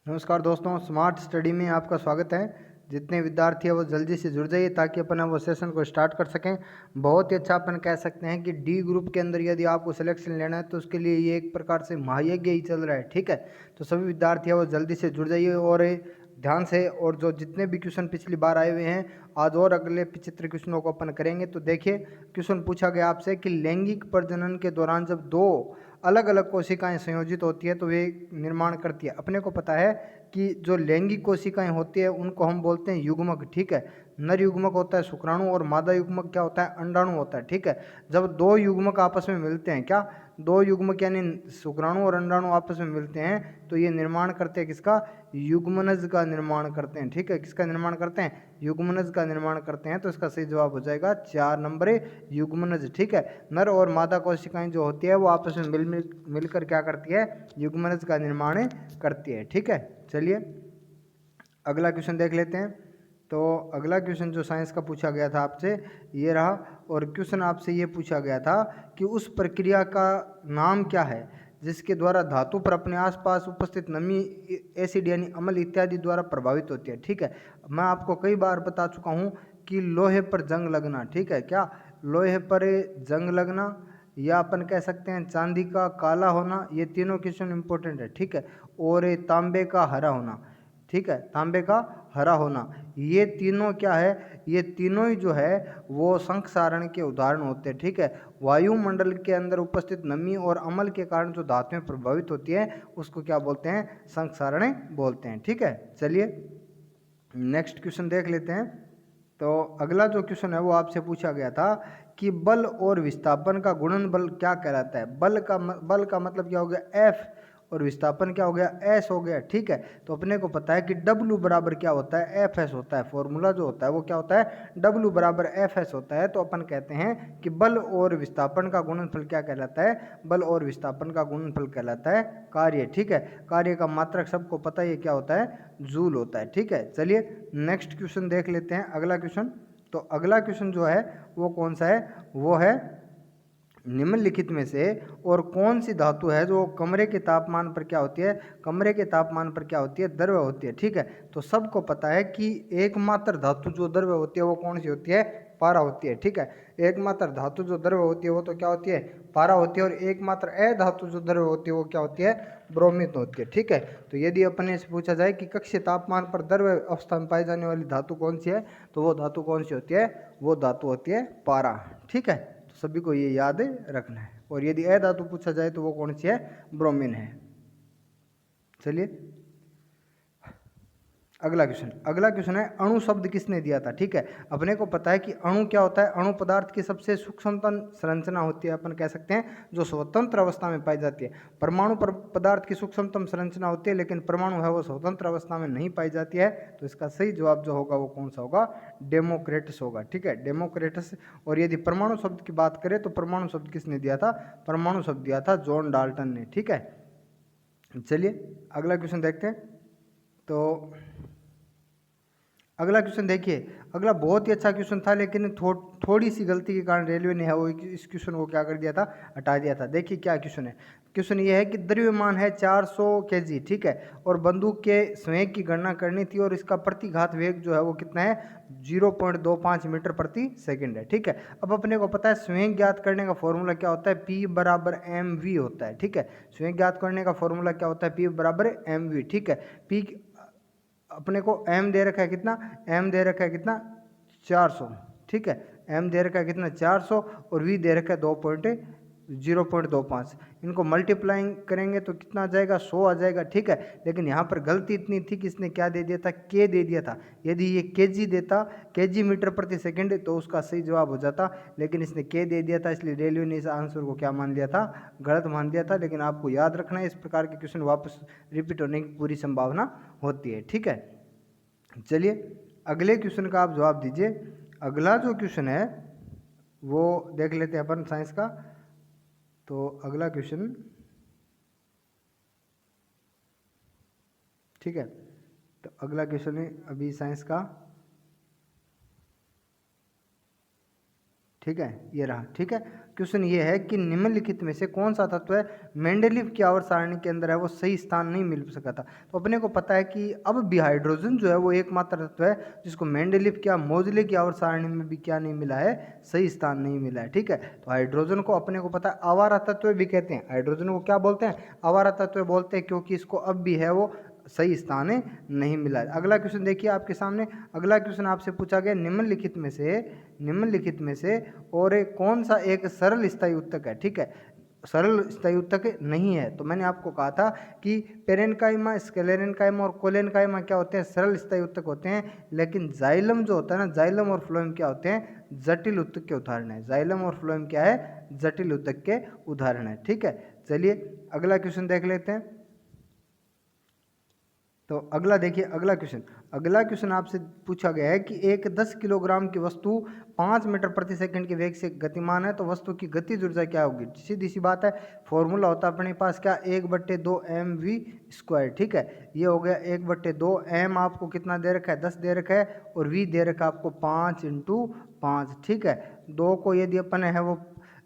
नमस्कार दोस्तों, smart study में आपका स्वागत है। जितने विद्यार्थी हैं वो जल्दी से जुड़ जाइए ताकि अपन वो सेशन को स्टार्ट कर सकें। बहुत ही अच्छा अपन कह सकते हैं कि डी ग्रुप के अंदर यदि आपको सिलेक्शन लेना है तो उसके लिए ये एक प्रकार से महायज्ञ ही चल रहा है। ठीक है, तो सभी विद्यार्थी हैं वो जल्दी से जुड़ जाइए और ध्यान से। और जो जितने भी क्वेश्चन पिछली बार आए हुए हैं आज और अगले 75 क्वेश्चनों को अपन करेंगे। तो देखिए, क्वेश्चन पूछा गया आपसे कि लैंगिक प्रजनन के दौरान जब दो अलग अलग कोशिकाएं संयोजित होती है तो वे निर्माण करती है। अपने को पता है कि जो लैंगिक कोशिकाएं होती है उनको हम बोलते हैं युग्मक। ठीक है, नर युग्मक होता है शुक्राणु और मादा युग्मक क्या होता है, अंडाणु होता है। ठीक है, जब दो युग्मक आपस में मिलते हैं, क्या दो युग्मक यानी शुक्राणु और अंडाणु आपस में मिलते हैं तो ये निर्माण करते हैं किसका, युग्मनज का निर्माण करते हैं। ठीक है, किसका निर्माण करते हैं, युग्मनज का निर्माण करते हैं। तो इसका सही जवाब हो जाएगा 4 नंबर युग्मनज। ठीक है, नर और मादा कोशिकाएं जो होती है वो आपस में मिलकर क्या करती है, युग्मनज का निर्माण करती है। ठीक है, चलिए अगला क्वेश्चन देख लेते हैं। तो अगला क्वेश्चन जो साइंस का पूछा गया था आपसे ये रहा, और क्वेश्चन आपसे ये पूछा गया था कि उस प्रक्रिया का नाम क्या है जिसके द्वारा धातु पर अपने आसपास उपस्थित नमी, एसिड यानी अम्ल इत्यादि द्वारा प्रभावित होती है। ठीक है, मैं आपको कई बार बता चुका हूँ कि लोहे पर जंग लगना। ठीक है, क्या लोहे पर जंग लगना या अपन कह सकते हैं चांदी का काला होना, ये तीनों क्वेश्चन इंपॉर्टेंट है। ठीक है, और तांबे का हरा होना। ठीक है, तांबे का हरा होना, ये तीनों क्या है, ये तीनों ही जो है वो संक्षारण के उदाहरण होते हैं। ठीक है, वायुमंडल के अंदर उपस्थित नमी और अम्ल के कारण जो धातुएं प्रभावित होती हैं उसको क्या बोलते हैं, संक्षारण बोलते हैं। ठीक है, चलिए नेक्स्ट क्वेश्चन देख लेते हैं। तो अगला जो क्वेश्चन है वो आपसे पूछा गया था कि बल और विस्थापन का गुणन बल क्या कहलाता है। बल का मतलब क्या हो गया, F, और विस्थापन क्या हो गया, S हो गया। ठीक है, तो अपने को पता है कि W बराबर क्या होता है, FS होता है। फॉर्मूला जो होता है वो क्या होता है, W बराबर FS होता है। तो अपन कहते हैं कि बल और विस्थापन का गुणनफल क्या कहलाता है, बल और विस्थापन का गुणनफल कहलाता है कार्य। ठीक है, कार्य का मात्रक सबको पता है ये क्या होता है, जूल होता है। ठीक है, चलिए नेक्स्ट क्वेश्चन देख लेते हैं, अगला क्वेश्चन। तो अगला क्वेश्चन जो है वो कौन सा है, वो है निम्नलिखित में से और कौन सी धातु है जो कमरे के तापमान पर क्या होती है, कमरे के तापमान पर क्या होती है, द्रव्य होती है। ठीक है, तो सबको पता है कि एकमात्र धातु जो द्रव्य होती है वो कौन सी होती है, पारा होती है। ठीक है, एकमात्र धातु जो द्रव्य होती है वो तो क्या होती है, पारा होती है। और एकमात्र अधातु जो द्रव्य होती है वो क्या होती है, ब्रोमिन होती है। ठीक है, तो यदि अपने से पूछा जाए कि कक्षीय तापमान पर द्रव्य अवस्था में पाई जाने वाली धातु कौन सी है, तो वो धातु कौन सी होती है, वो धातु होती है पारा। ठीक है, तो सभी को ये याद रखना है। और यदि अधातु पूछा जाए तो वो कौन सी है, ब्रोमीन है। चलिए अगला क्वेश्चन है अणु शब्द किसने दिया था। ठीक है, अपने को पता है कि अणु क्या होता है, अणु पदार्थ की सबसे सूक्ष्मतम संरचना होती है, अपन कह सकते हैं जो स्वतंत्र अवस्था में पाई जाती है। परमाणु पदार्थ की सूक्ष्मतम संरचना होती है लेकिन परमाणु है वो स्वतंत्र अवस्था में नहीं पाई जाती है। तो इसका सही जवाब जो होगा वो कौन सा होगा, डेमोक्रेटस होगा। ठीक है, डेमोक्रेटस। और यदि परमाणु शब्द की बात करें तो परमाणु शब्द किसने दिया था, परमाणु शब्द दिया था जॉन डाल्टन ने। ठीक है, चलिए अगला क्वेश्चन देखते हैं। तो अगला क्वेश्चन देखिए, अगला बहुत ही अच्छा क्वेश्चन था लेकिन थोड़ी सी गलती के कारण रेलवे ने है वो इस क्वेश्चन को क्या कर दिया था, हटा दिया था। देखिए क्या क्वेश्चन है, क्वेश्चन ये है कि द्रव्यमान है 400 kg। ठीक है, और बंदूक के संवेग की गणना करनी थी और इसका प्रतिघात वेग जो है वो कितना है, 0.25 मीटर प्रति सेकंड है। ठीक है, अब अपने को पता है संवेग ज्ञात करने का फॉर्मूला क्या होता है, P बराबर mv होता है। ठीक है, संवेग ज्ञात करने का फॉर्मूला क्या होता है, P बराबर mv। ठीक है, P अपने को m दे रखा है कितना, m दे रखा है कितना, 400। ठीक है, m दे रखा है कितना, 400, और v दे रखा है 0.25। इनको मल्टीप्लाइंग करेंगे तो कितना आ जाएगा, 100 आ जाएगा। ठीक है, लेकिन यहाँ पर गलती इतनी थी कि इसने क्या दे दिया था, k दे दिया था। यदि ये kg देता, kg मीटर प्रति सेकंड, तो उसका सही जवाब हो जाता, लेकिन इसने k दे दिया था इसलिए रेलवे ने इस आंसर को क्या मान लिया था, गलत मान लिया था। लेकिन आपको याद रखना है इस प्रकार के क्वेश्चन वापस रिपीट होने की पूरी संभावना होती है। ठीक है, चलिए अगले क्वेश्चन का आप जवाब दीजिए। अगला जो क्वेश्चन है वो देख लेते हैं अपन साइंस का। तो अगला क्वेश्चन, ठीक है, तो अगला क्वेश्चन है अभी साइंस का। ठीक है, ये रहा। ठीक है, क्वेश्चन ये है कि निम्नलिखित में से कौन सा तत्व है मेंडलीव की आवर्त सारणी के अंदर है वो सही स्थान नहीं मिल सका था। तो अपने को पता है कि अब भी हाइड्रोजन जो है वो एकमात्र तत्व है जिसको मेंडलीव क्या मोजले की आवर्त सारणी में भी क्या नहीं मिला है, सही स्थान नहीं मिला है। ठीक है, तो हाइड्रोजन को अपने को पता है आवारा तत्व भी कहते हैं। हाइड्रोजन को क्या बोलते हैं, आवारा तत्व बोलते हैं, क्योंकि इसको अब भी है वो सही स्थान नहीं मिला है। अगला क्वेश्चन देखिए आपके सामने। अगला क्वेश्चन आपसे पूछा गया निम्नलिखित में से और एक कौन सा एक सरल स्थायी उत्तक है। ठीक है, सरल स्थायी उत्तक नहीं है। तो मैंने आपको कहा था कि पेरेनकाइमा, स्क्लेरेनकाइमा और कोलेनकाइमा क्या होते हैं, सरल स्थायी उत्तक होते हैं। लेकिन जाइलम जो होता है ना, जाइलम और फ्लोएम क्या होते हैं, जटिल उत्तक के उदाहरण है। जाइलम और फ्लोएम क्या है, जटिल उत्तक के उदाहरण है। ठीक है, चलिए अगला क्वेश्चन देख लेते हैं। तो अगला देखिए, अगला क्वेश्चन आपसे पूछा गया है कि एक 10 किलोग्राम की वस्तु 5 मीटर प्रति सेकंड के वेग से गतिमान है, तो वस्तु की गतिज ऊर्जा क्या होगी। सीधी सी बात है, फॉर्मूला होता है अपने पास क्या, 1/2 mv²। ठीक है, ये हो गया 1/2। m आपको कितना दे रखा है, 10 दे रखा है, और v दे रखा है आपको 5 × 5। ठीक है, 2 को यदि अपन है वो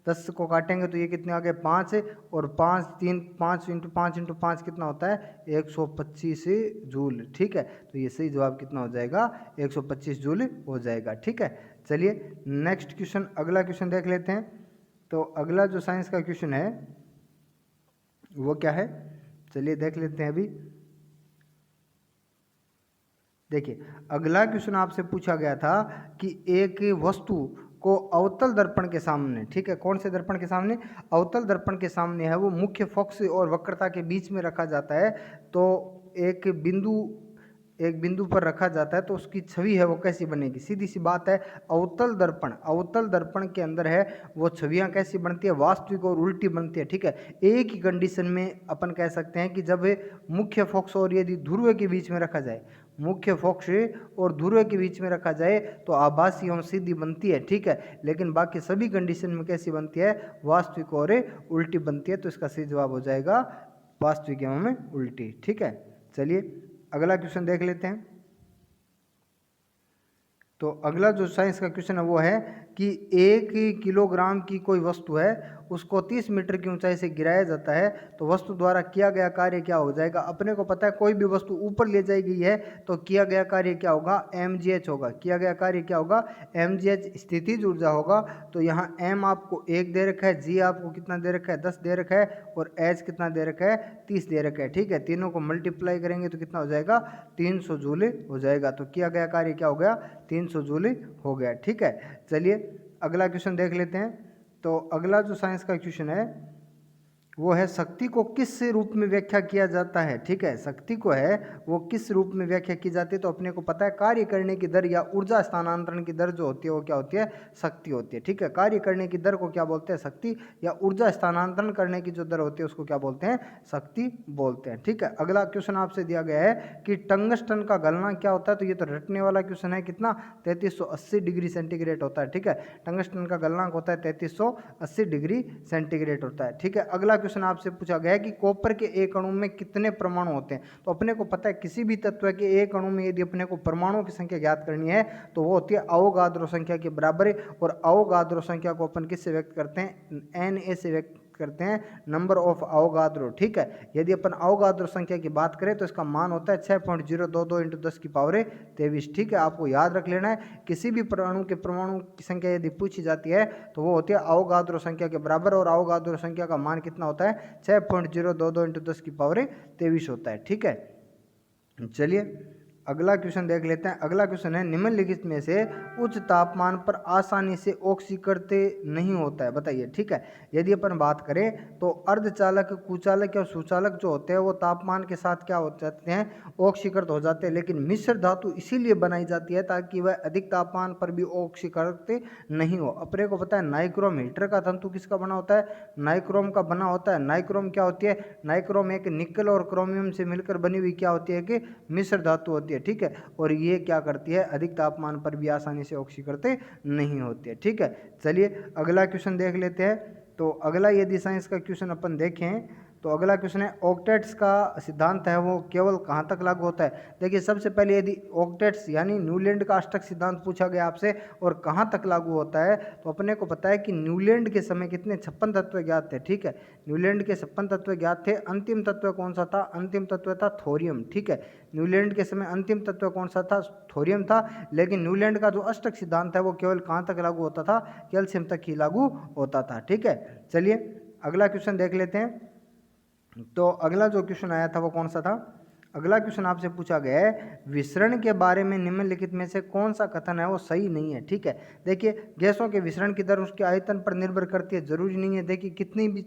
10 को काटेंगे तो ये कितने आ गए, 5 है, और 5 3 5 × 5 × 5 कितना होता है, 125 जूल। ठीक है, तो ये सही जवाब कितना हो जाएगा, 125 जूल हो जाएगा। ठीक है, चलिए नेक्स्ट क्वेश्चन, अगला क्वेश्चन देख लेते हैं। तो अगला जो साइंस का क्वेश्चन है वो क्या है, चलिए देख लेते हैं अभी। देखिए अगला क्वेश्चन आपसे पूछा गया था कि एक वस्तु को अवतल दर्पण के सामने, ठीक है, कौन से दर्पण के सामने, अवतल दर्पण के सामने है वो मुख्य फोकस और वक्रता के बीच में रखा जाता है। तो एक बिंदु पर रखा जाता है तो उसकी छवि है वो कैसी बनेगी। सीधी सी बात है, अवतल दर्पण के अंदर है वो छवियां कैसी बनती है, वास्तविक और उल्टी बनती है। ठीक है, एक ही कंडीशन में अपन कह सकते हैं कि जब मुख्य फोकस और यदि ध्रुव के बीच में रखा जाए, मुख्य फोकस और ध्रुव के बीच में रखा जाए तो आभासी एवं सीधी बनती है। ठीक है, लेकिन बाकी सभी कंडीशन में कैसी बनती है, वास्तविक और उल्टी बनती है। तो इसका सही जवाब हो जाएगा वास्तविक एवं उल्टी। ठीक है, चलिए अगला क्वेश्चन देख लेते हैं। तो अगला जो साइंस का क्वेश्चन है वो है कि 1 किलोग्राम की कोई वस्तु है, उसको 30 मीटर की ऊंचाई से गिराया जाता है, तो वस्तु द्वारा किया गया कार्य क्या हो जाएगा। अपने को पता है कोई भी वस्तु ऊपर ले जाई गई है तो किया गया कार्य क्या होगा, mgh होगा। किया गया कार्य क्या होगा, mgh स्थितिज ऊर्जा होगा। तो यहाँ m आपको 1 दे रखा है, g आपको कितना दे रखा है, 10 दे रखा है, और h कितना दे रखा है, 30 दे रखा है। ठीक है, तीनों को मल्टीप्लाई करेंगे तो कितना हो जाएगा, 300 जूल हो जाएगा। तो किया गया कार्य क्या हो गया, 300 जूल हो गया। ठीक है, चलिए अगला क्वेश्चन देख लेते हैं। तो अगला जो साइंस का क्वेश्चन है वो है शक्ति को किस रूप में व्याख्या किया जाता है। ठीक है, शक्ति को है वो किस रूप में व्याख्या की जाती है। तो अपने को पता है कार्य करने की दर या ऊर्जा स्थानांतरण की दर जो होती है वो क्या होती है, शक्ति होती है। ठीक है, कार्य करने की दर को क्या बोलते हैं, शक्ति, या ऊर्जा स्थानांतरण करने की जो दर होती है उसको क्या बोलते हैं, शक्ति बोलते हैं। ठीक है, अगला क्वेश्चन आपसे दिया गया है कि टंगस्टन का गलनांक क्या होता है। तो ये तो रटने वाला क्वेश्चन है, कितना, 3380 डिग्री सेंटीग्रेड होता है। ठीक है, टंगस्टन का गलनांक होता है 3380 डिग्री सेंटीग्रेड होता है। ठीक है, अगला क्वेश्चन आपसे पूछा गया है कि कॉपर के एक अणु में कितने परमाणु होते हैं। तो अपने को पता है किसी भी तत्व के एक अणु में यदि अपने को परमाणुओं की संख्या ज्ञात करनी है तो वो होती है अवोगाद्रो संख्या के बराबर। और अवोगाद्रो संख्या को अपन किससे व्यक्त करते हैं, Na से व्यक्त करते हैं, नंबर ऑफ अवोगाद्रो। ठीक है, यदि अपन अवोगाद्रो संख्या की बात करें तो इसका मान होता है 6.022 × 10⁻23। ठीक है, आपको याद रख लेना है, किसी भी परमाणु की संख्या यदि पूछी जाती है तो वो होती है अवोगाद्रो संख्या के बराबर, और अवोगाद्रो संख्या का मान कितना होता है, 6.022 × 10⁻23 होता है। ठीक है, चलिए अगला क्वेश्चन देख लेते हैं। अगला क्वेश्चन है निम्नलिखित में से उच्च तापमान पर आसानी से ऑक्सीकरण नहीं होता है, बताइए। ठीक है, यदि अपन बात करें तो अर्धचालक, कुचालक और सुचालक जो होते हैं वो तापमान के साथ क्या हो जाते हैं, ऑक्सीकृत हो जाते हैं। लेकिन मिश्र धातु इसीलिए बनाई जाती है ताकि वह अधिक तापमान पर भी ऑक्सीकृत नहीं हो। अपने को पता है नाइक्रोम हीटर का तंतु किसका बना होता है, नाइक्रोम का बना होता है। नाइक्रोम क्या होती है, नाइक्रोम एक निकल और क्रोमियम से मिलकर बनी हुई क्या होती है, कि मिश्र धातु होती है। ठीक है, और ये क्या करती है, अधिक तापमान पर भी आसानी से ऑक्सीकृत नहीं होती है। ठीक है, चलिए अगला क्वेश्चन देख लेते हैं। तो अगला यदि साइंस का क्वेश्चन अपन देखें तो अगला क्वेश्चन है ऑक्टेट्स का सिद्धांत है वो केवल कहाँ तक लागू होता है। देखिए सबसे पहले यदि ऑक्टेट्स यानी न्यूलैंड का अष्टक सिद्धांत पूछा गया आपसे और कहाँ तक लागू होता है, तो अपने को पता है कि न्यूलैंड के समय कितने 56 तत्व ज्ञात थे। ठीक है, न्यूलैंड के 56 तत्व ज्ञात थे। अंतिम तत्व कौन सा था? अंतिम तत्व था थोरियम। ठीक है, न्यूलैंड के समय अंतिम तत्व कौन सा था? थोरियम था। लेकिन न्यूलैंड का जो अष्टक सिद्धांत है वो केवल कहाँ तक लागू होता था? कैल्शियम तक ही लागू होता था। ठीक है, चलिए अगला क्वेश्चन देख लेते हैं। तो अगला जो क्वेश्चन आया था वो कौन सा था? अगला क्वेश्चन आपसे पूछा गया है विसरण के बारे में निम्नलिखित में से कौन सा कथन है वो सही नहीं है। ठीक है, देखिए गैसों के विसरण की दर उसके आयतन पर निर्भर करती है, जरूरी नहीं है। देखिए कितनी भी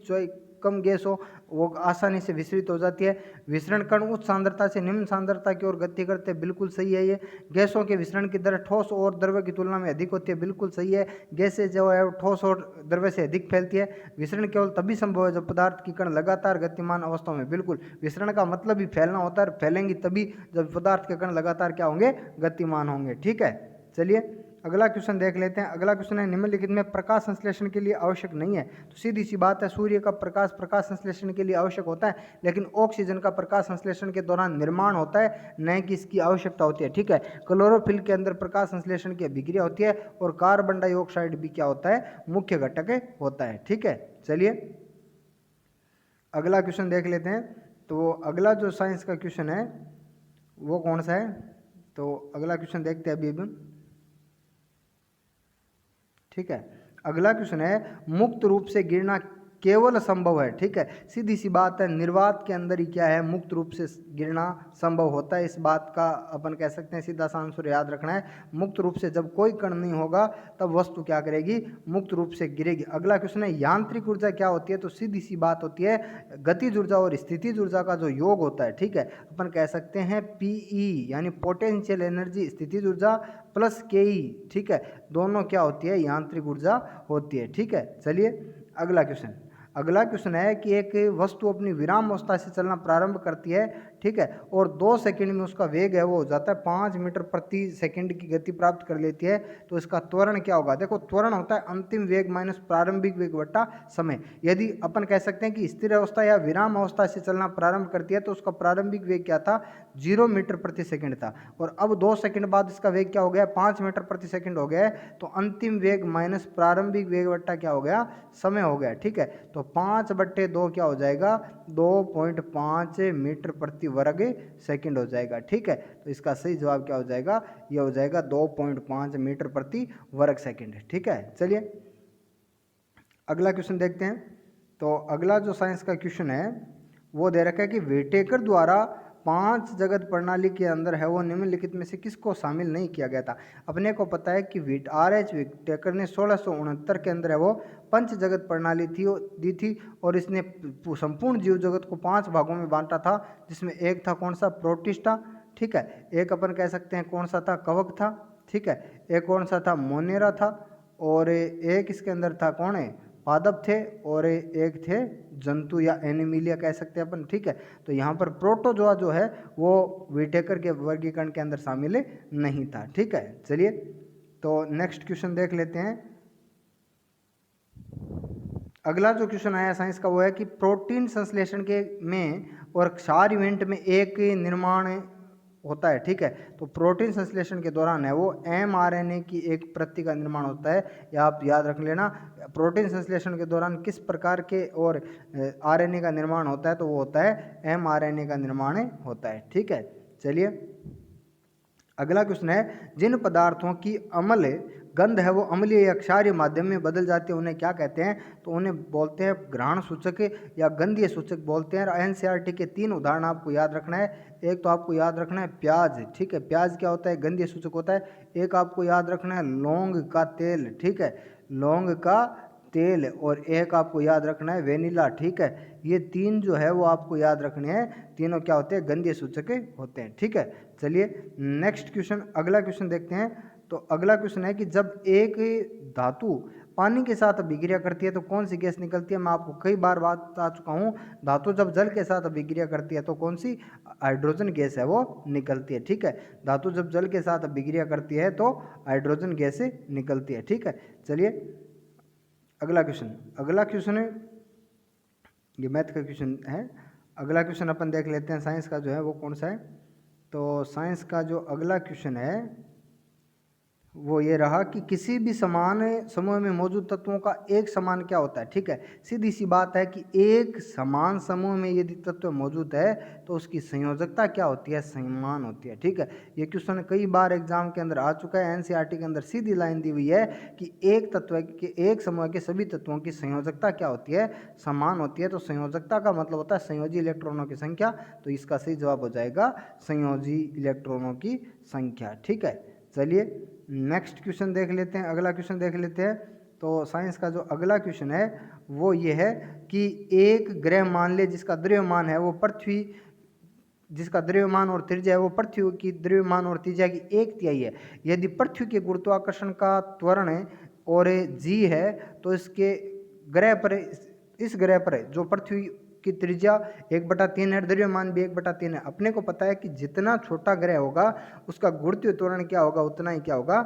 कम गैस हो वो आसानी से विसरित हो जाती है। विसरण कण उच्च सांद्रता से निम्न सांद्रता की ओर गति करते हैं, बिल्कुल सही है ये। गैसों के विसरण की दर ठोस और द्रव्य की तुलना में अधिक होती है, बिल्कुल सही है। गैसें जो है ठोस और द्रव्य से अधिक फैलती है। विसरण केवल तभी संभव है जब पदार्थ की कण लगातार गतिमान अवस्था में, बिल्कुल विसरण का मतलब ही फैलना होता है, फैलेंगी तभी जब पदार्थ के कण लगातार क्या होंगे? गतिमान होंगे। ठीक है, चलिए अगला क्वेश्चन देख लेते हैं। अगला क्वेश्चन है निम्नलिखित में प्रकाश संश्लेषण के लिए आवश्यक नहीं है। तो सीधी सी बात है, सूर्य का प्रकाश प्रकाश संश्लेषण के लिए आवश्यक होता है, लेकिन ऑक्सीजन का प्रकाश संश्लेषण के दौरान निर्माण होता है, न कि इसकी आवश्यकता होती है। ठीक है, क्लोरोफिल के अंदर प्रकाश संश्लेषण की अभिक्रिया होती है और कार्बन डाइऑक्साइड भी क्या होता है? मुख्य घटक होता है। ठीक है, चलिए अगला क्वेश्चन देख लेते हैं। तो अगला जो साइंस का क्वेश्चन है वो कौन सा है? तो अगला क्वेश्चन देखते हैं अभी। ठीक है, अगला क्वेश्चन है मुक्त रूप से गिरना केवल संभव है। ठीक है, सीधी सी बात है, निर्वात के अंदर ही क्या है? मुक्त रूप से गिरना संभव होता है। इस बात का अपन कह सकते हैं सीधा सा आंसर याद रखना है। मुक्त रूप से जब कोई कण नहीं होगा तब वस्तु क्या करेगी? मुक्त रूप से गिरेगी। अगला क्वेश्चन है यांत्रिक ऊर्जा क्या होती है? तो सीधी सी बात होती है गतिज ऊर्जा और स्थितिज ऊर्जा का जो योग होता है। ठीक है, अपन कह सकते हैं पीई यानी पोटेंशियल एनर्जी स्थितिज ऊर्जा प्लस केई। ठीक है, दोनों क्या होती है? यांत्रिक ऊर्जा होती है। ठीक है, चलिए अगला क्वेश्चन। अगला क्वेश्चन है कि एक वस्तु अपनी विराम अवस्था से चलना प्रारंभ करती है। ठीक है, और 2 सेकंड में उसका वेग है वो हो जाता है 5 मीटर प्रति सेकंड की गति प्राप्त कर लेती है। तो इसका त्वरण क्या होगा? देखो त्वरण होता है अंतिम वेग माइनस प्रारंभिक वेग बटा समय। यदि अपन कह सकते हैं कि स्थिर अवस्था या विराम अवस्था से चलना प्रारंभ करती है तो उसका प्रारंभिक वेग क्या था? 0 मीटर प्रति सेकंड था, और अब 2 सेकंड बाद इसका वेग क्या हो गया? 5 मीटर प्रति सेकंड हो गया है। तो अंतिम वेग माइनस प्रारंभिक वेग बट्टा क्या हो गया? समय हो गया। ठीक है, तो 5/2 क्या हो जाएगा? 2.5 मीटर प्रति वर्ग सेकंड हो जाएगा। ठीक है, तो इसका सही जवाब क्या हो जाएगा? यह हो जाएगा 2.5 मीटर प्रति वर्ग सेकंड। ठीक है, चलिए अगला क्वेश्चन देखते हैं। तो अगला जो साइंस का क्वेश्चन है वो दे रखा है कि विटेकर द्वारा 5 जगत प्रणाली के अंदर है वो निम्नलिखित में से किसको शामिल नहीं किया गया था। अपने को पता है कि R.H. विटेकर ने 1669 के अंदर है वो पंच जगत प्रणाली दी थी, और इसने संपूर्ण जीव जगत को 5 भागों में बांटा था, जिसमें एक था कौन सा? प्रोटिस्टा। ठीक है, एक अपन कह सकते हैं कौन सा था? कवक था। ठीक है, एक कौन सा था? मोनेरा था, और एक इसके अंदर था कौन है? पादप थे, और एक थे जंतु या एनिमिलिया कह सकते हैं अपन। ठीक है, तो यहाँ पर प्रोटोजोआ जो है वो विटेकर के वर्गीकरण के अंदर शामिल नहीं था। ठीक है, चलिए तो नेक्स्ट क्वेश्चन देख लेते हैं। अगला जो क्वेश्चन आया साइंस का वो है कि प्रोटीन संश्लेषण के में और क्षार इवेंट में एक निर्माण होता है। ठीक है, तो प्रोटीन संश्लेषण के दौरान है वो mRNA की एक प्रति का निर्माण होता है, या आप याद रख लेना। प्रोटीन संश्लेषण के दौरान किस प्रकार के और RNA का निर्माण होता है? तो वो होता है mRNA का निर्माण होता है। ठीक है, चलिए अगला क्वेश्चन है जिन पदार्थों की अम्ल गंध है वो अम्लीय या क्षारीय माध्यम में बदल जाती है उन्हें क्या कहते हैं? तो उन्हें बोलते हैं ग्रहण सूचक या गंधीय सूचक बोलते हैं। एनसीईआरटी के 3 उदाहरण आपको याद रखना है। एक तो आपको याद रखना है प्याज। ठीक है, प्याज क्या होता है? गंधीय सूचक होता है। एक आपको याद रखना है लौंग का तेल। ठीक है, लौंग का तेल। और एक आपको याद रखना है वेनिला। ठीक है, ये 3 जो है वो आपको याद रखने हैं। तीनों क्या होते हैं? गंधीय सूचक होते हैं। ठीक है, चलिए नेक्स्ट क्वेश्चन, अगला क्वेश्चन देखते हैं। तो अगला क्वेश्चन है कि जब एक धातु पानी के साथ अभिक्रिया करती है तो कौन सी गैस निकलती है? मैं आपको कई बार बात बता चुका हूँ, धातु जब जल के साथ अभिक्रिया करती है तो कौन सी? हाइड्रोजन गैस है वो निकलती है। ठीक है, धातु जब जल के साथ अभिक्रिया करती है तो हाइड्रोजन गैस निकलती है। ठीक है, चलिए अगला क्वेश्चन है ये मैथ का क्वेश्चन है। अगला क्वेश्चन अपन देख लेते हैं साइंस का जो है वो कौन सा है। तो साइंस का जो अगला क्वेश्चन है वो ये रहा कि किसी भी समान समूह में मौजूद तत्वों का एक समान क्या होता है। ठीक है, सीधी सी बात है कि एक समान समूह में यदि तत्व मौजूद है तो उसकी संयोजकता क्या होती है, समान होती है। ठीक है, ये क्वेश्चन कई बार एग्जाम के अंदर आ चुका है। एनसीईआरटी के अंदर सीधी लाइन दी हुई है कि एक तत्व के एक समूह के सभी तत्वों की संयोजकता क्या होती है, समान होती है। तो संयोजकता का मतलब होता है संयोजी इलेक्ट्रॉनों की संख्या। तो इसका सही जवाब हो जाएगा संयोजी इलेक्ट्रॉनों की संख्या। ठीक है, चलिए नेक्स्ट क्वेश्चन देख लेते हैं, अगला क्वेश्चन देख लेते हैं। तो साइंस का जो अगला क्वेश्चन है वो ये है कि एक ग्रह मान ले जिसका द्रव्यमान है वो पृथ्वी, जिसका द्रव्यमान और त्रिज्या है वो पृथ्वी की द्रव्यमान और त्रिज्या की 1/3 है। यदि पृथ्वी के गुरुत्वाकर्षण का त्वरण और g है तो इसके ग्रह पर, इस ग्रह पर जो पृथ्वी की त्रिज्या 1/3 है, द्रव्यमान भी 1/3 है। अपने को पता है कि जितना छोटा ग्रह होगा उसका गुरुत्वीय त्वरण क्या होगा, उतना ही क्या होगा,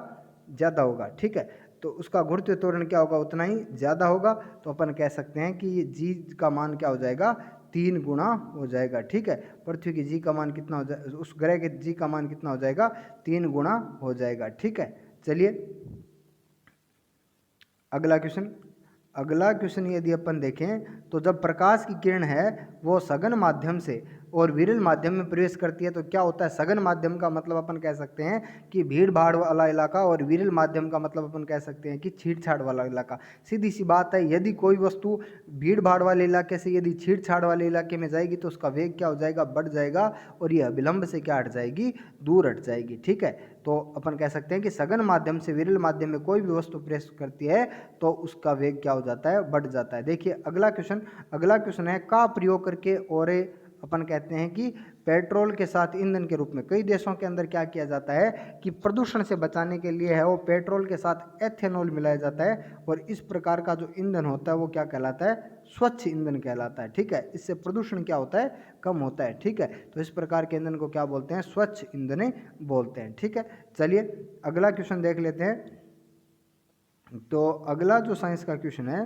ज़्यादा होगा। ठीक है, तो उसका गुरुत्वीय त्वरण क्या होगा, उतना ही ज़्यादा होगा। तो अपन कह सकते हैं कि ये जी का मान क्या हो जाएगा, 3 गुना हो जाएगा। ठीक है, पृथ्वी की जी का मान कितना हो जाएगा, उस ग्रह के जी का मान कितना हो जाएगा, 3 गुना हो जाएगा। ठीक है, चलिए अगला क्वेश्चन। अगला क्वेश्चन यदि अपन देखें तो जब प्रकाश की किरण है वो सघन माध्यम से और विरल माध्यम में प्रवेश करती है तो क्या होता है। सघन माध्यम का मतलब अपन कह सकते हैं कि भीड़ भाड़ वाला इलाका, और विरल माध्यम का मतलब अपन कह सकते हैं कि छीड़-छाड़ वाला इलाका। सीधी सी बात है, यदि कोई वस्तु भीड़ भाड़ वाले इलाके से यदि छीड़-छाड़ वाले इलाके में जाएगी तो उसका वेग क्या हो जाएगा, बढ़ जाएगा, और यह विलंब से क्या हट जाएगी, दूर हट जाएगी। ठीक है, तो अपन कह सकते हैं कि सघन माध्यम से विरल माध्यम में कोई भी वस्तु प्रवेश करती है तो उसका वेग क्या हो जाता है, बढ़ जाता है। देखिए अगला क्वेश्चन है का प्रयोग करके, और अपन कहते हैं कि पेट्रोल के साथ ईंधन के रूप में कई देशों के अंदर क्या किया जाता है कि प्रदूषण से बचाने के लिए है वो पेट्रोल के साथ एथेनॉल मिलाया जाता है, और इस प्रकार का जो ईंधन होता है वो क्या कहलाता है, स्वच्छ ईंधन कहलाता है। ठीक है, इससे प्रदूषण क्या होता है, कम होता है। ठीक है, तो इस प्रकार के ईंधन को क्या बोलते हैं, स्वच्छ ईंधन बोलते हैं। ठीक है, चलिए अगला क्वेश्चन देख लेते हैं। तो अगला जो साइंस का क्वेश्चन है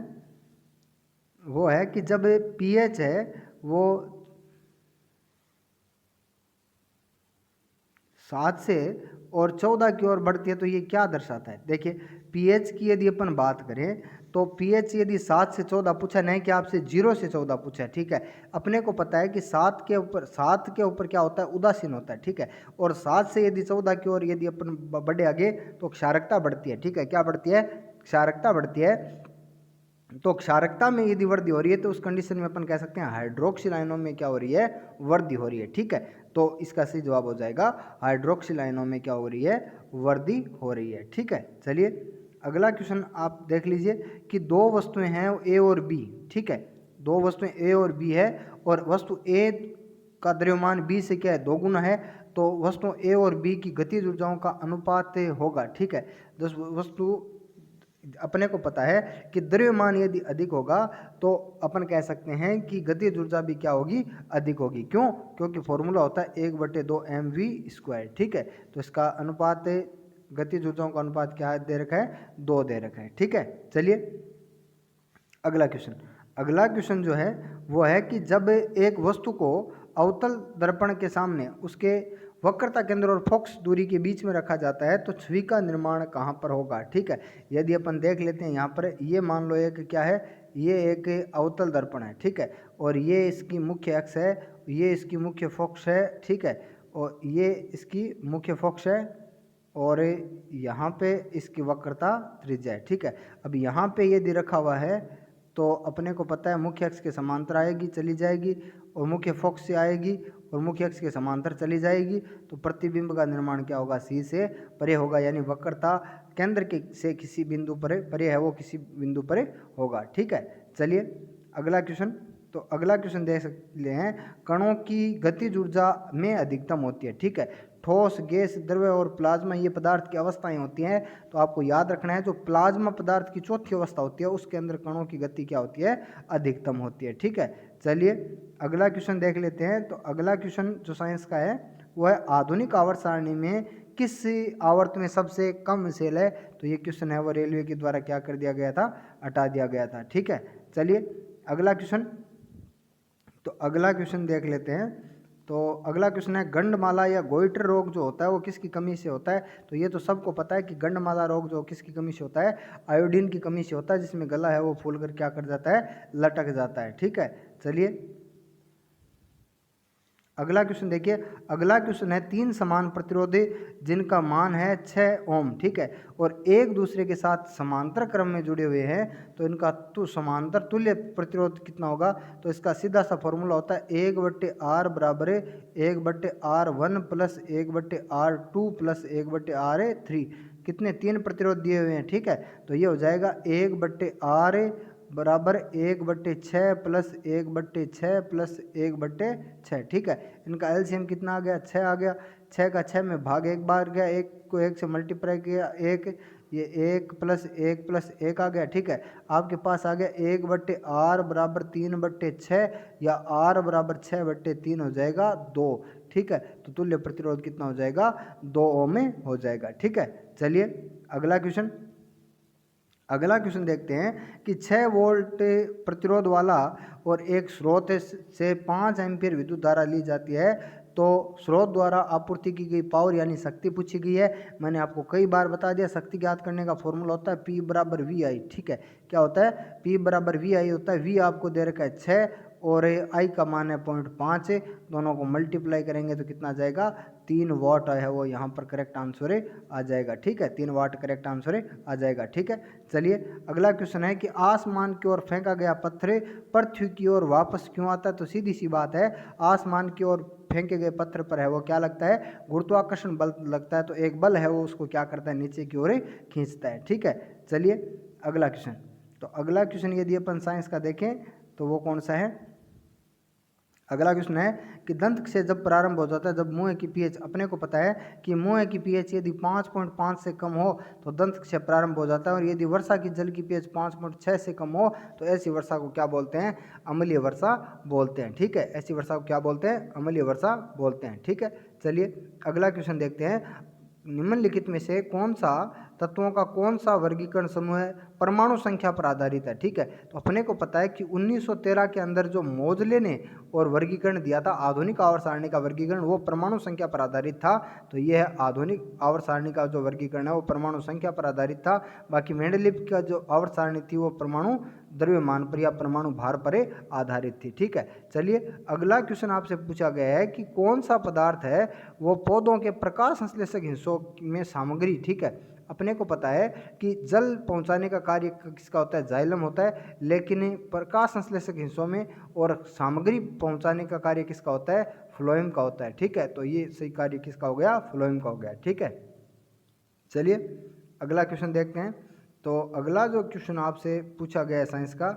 वो है कि जब पीएच है वो 7 से और 14 की ओर बढ़ती है तो ये क्या दर्शाता है। देखिए पीएच की यदि अपन बात करें तो पीएच यदि 7 से 14 पूछा, नहीं कि आपसे 0 से 14 पूछा है। ठीक है, अपने को पता है कि 7 के ऊपर क्या होता है, उदासीन होता है। ठीक है, और 7 से यदि 14 की ओर यदि अपन बढ़े आगे तो क्षारकता बढ़ती है। ठीक है, क्या बढ़ती है, क्षारकता बढ़ती है। तो क्षारकता में यदि वृद्धि हो रही है तो उस कंडीशन में अपन कह सकते हैं हाइड्रोक्सिल आयनों में क्या हो रही है, वृद्धि हो रही है। ठीक है, तो इसका सही जवाब हो जाएगा हाइड्रोक्सिल आयनों में क्या हो रही है, वृद्धि हो रही है। ठीक है, चलिए अगला क्वेश्चन आप देख लीजिए कि दो वस्तुएं हैं ए और बी। ठीक है, दो वस्तुएं ए और बी है और वस्तु ए का द्रव्यमान बी से क्या है, 2 गुना है। तो वस्तु ए और बी की गतिज ऊर्जाओं का अनुपात होगा। ठीक है, वस्तु अपने को पता है कि द्रव्यमान यदि अधिक होगा तो अपन कह सकते हैं कि गतिज ऊर्जा भी क्या होगी, अधिक होगी। क्यों, क्योंकि फॉर्मूला होता है 1/2 mv²। ठीक है, तो इसका अनुपात, गतिज ऊर्जाओं का अनुपात क्या दे रखा है, 2 दे रखा है। ठीक है, चलिए अगला क्वेश्चन जो है वो है कि जब एक वस्तु को अवतल दर्पण के सामने उसके वक्रता केंद्र और फोकस दूरी के बीच में रखा जाता है तो छवि का निर्माण कहाँ पर होगा। ठीक है, यदि अपन देख लेते हैं यहाँ पर, ये मान लो एक क्या है, ये एक अवतल दर्पण है। ठीक है, और ये इसकी मुख्य अक्ष है, ये इसकी मुख्य फोकस है। ठीक है, और ये इसकी मुख्य फोकस है और यहाँ पे इसकी वक्रता त्रिज्या है। ठीक है, अब यहाँ पे यदि रखा हुआ है तो अपने को पता है मुख्य अक्ष के समांतर आएगी, चली जाएगी, और मुख्य फोकस से आएगी और मुख्य अक्ष के समांतर चली जाएगी। तो प्रतिबिंब का निर्माण क्या होगा, सी से परे होगा, यानी वक्रता केंद्र के से किसी बिंदु परे है, वो किसी बिंदु परे होगा। ठीक है, चलिए अगला क्वेश्चन। तो अगला क्वेश्चन देख सकते हैं, कणों की गतिज ऊर्जा में अधिकतम होती है। ठीक है, ठोस, गैस, द्रव्य और प्लाज्मा ये पदार्थ की अवस्थाएं होती हैं। तो आपको याद रखना है जो प्लाज्मा पदार्थ की चौथी अवस्था होती है उसके अंदर कणों की गति क्या होती है, अधिकतम होती है। ठीक है, चलिए अगला क्वेश्चन देख लेते हैं। तो अगला क्वेश्चन जो साइंस का है वो है आधुनिक आवर्त सारणी में किस आवर्त में सबसे कम सेल है। तो ये क्वेश्चन है वो रेलवे के द्वारा क्या कर दिया गया था, हटा दिया गया था। ठीक है, चलिए अगला क्वेश्चन। तो अगला क्वेश्चन देख लेते हैं। तो अगला क्वेश्चन है, गंडमाला या गोइटर रोग जो होता है वो किसकी कमी से होता है? तो ये तो सबको पता है कि गंडमाला रोग जो किसकी कमी से होता है, आयोडीन की कमी से होता है, जिसमें गला है वो फूल कर क्या कर जाता है, लटक जाता है। ठीक है, चलिए अगला क्वेश्चन देखिए। अगला क्वेश्चन है, 3 समान प्रतिरोधी जिनका मान है 6 ओम, ठीक है, और एक दूसरे के साथ समांतर क्रम में जुड़े हुए हैं, तो इनका समांतर तुल्य प्रतिरोध कितना होगा? तो इसका सीधा सा फॉर्मूला होता है 1/r बराबर है 1/r1 plus 1/r2 plus 1/r3। कितने? 3 प्रतिरोध दिए हुए हैं, ठीक है, तो ये हो जाएगा 1/r बराबर 1/6 प्लस 1/6 प्लस 1/6, ठीक है। इनका एलसीएम कितना आ गया? 6 आ गया। 6 का 6 में भाग एक बार गया, एक को 1 से मल्टीप्लाई किया, एक, ये 1 प्लस 1 प्लस 1 आ गया, ठीक है। आपके पास आ गया 1/r बराबर 3/6 या r बराबर 6/3 हो जाएगा 2, ठीक है। तो तुल्य प्रतिरोध कितना हो जाएगा? 2 ओम में हो जाएगा, ठीक है। चलिए अगला क्वेश्चन देखते हैं कि 6 वोल्ट प्रतिरोध वाला और एक स्रोत से 5 एम्पीयर विद्युत धारा ली जाती है, तो स्रोत द्वारा आपूर्ति की गई पावर यानी शक्ति पूछी गई है। मैंने आपको कई बार बता दिया, शक्ति ज्ञात करने का फॉर्मूला होता है P बराबर VI, ठीक है। क्या होता है? P बराबर VI होता है। V आपको दे रखा है 6 और I का मान है 0.5, दोनों को मल्टीप्लाई करेंगे तो कितना जाएगा? 3 वाट है वो यहाँ पर करेक्ट आंसर आ जाएगा, ठीक है। 3 वाट करेक्ट आंसर आ जाएगा, ठीक है। चलिए अगला क्वेश्चन है कि आसमान की ओर फेंका गया पत्थर पृथ्वी की ओर वापस क्यों आता है? तो सीधी सी बात है, आसमान की ओर फेंके गए पत्थर पर है वो क्या लगता है? गुरुत्वाकर्षण बल लगता है। तो एक बल है वो उसको क्या करता है? नीचे की ओर खींचता है, ठीक है। चलिए अगला क्वेश्चन। तो अगला क्वेश्चन यदि अपन साइंस का देखें तो वो कौन सा है? अगला क्वेश्चन है कि दंत से जब प्रारंभ हो जाता है, जब मुंह की पीएच, अपने को पता है कि मुंह की पीएच यदि 5.5 से कम हो तो दंत से प्रारंभ हो जाता है, और यदि वर्षा की जल की पीएच 5.6 से कम हो तो ऐसी वर्षा को क्या बोलते हैं? अम्लीय वर्षा बोलते हैं, ठीक है। ऐसी वर्षा को क्या बोलते हैं? अम्लीय वर्षा बोलते हैं, ठीक है। चलिए अगला क्वेश्चन देखते हैं। निम्नलिखित में से कौन सा तत्वों का कौन सा वर्गीकरण समूह है परमाणु संख्या पर आधारित है? ठीक है, तो अपने को पता है कि 1913 के अंदर जो मोजले ने और वर्गीकरण दिया था आधुनिक आवर्त सारणी का वर्गीकरण, वो परमाणु संख्या पर आधारित था। तो यह है आधुनिक आवर्त सारणी का जो वर्गीकरण है वो परमाणु संख्या पर आधारित था। बाकी मेंडलीव का जो आवर्त सारणी थी वो परमाणु द्रव्यमान पर या परमाणु भार पर आधारित थी, ठीक है। चलिए अगला क्वेश्चन आपसे पूछा गया है कि कौन सा पदार्थ है वो पौधों के प्रकाश संश्लेषक हिस्सों में सामग्री, ठीक है। अपने को पता है कि जल पहुंचाने का कार्य किसका होता है? जाइलम होता है, लेकिन प्रकाश संश्लेषक हिस्सों में और सामग्री पहुंचाने का कार्य किसका होता है? फ्लोएम का होता है, ठीक है। तो ये सही कार्य किसका हो गया? फ्लोएम का हो गया, ठीक है। चलिए अगला क्वेश्चन देखते हैं। तो अगला जो क्वेश्चन आपसे पूछा गया है साइंस का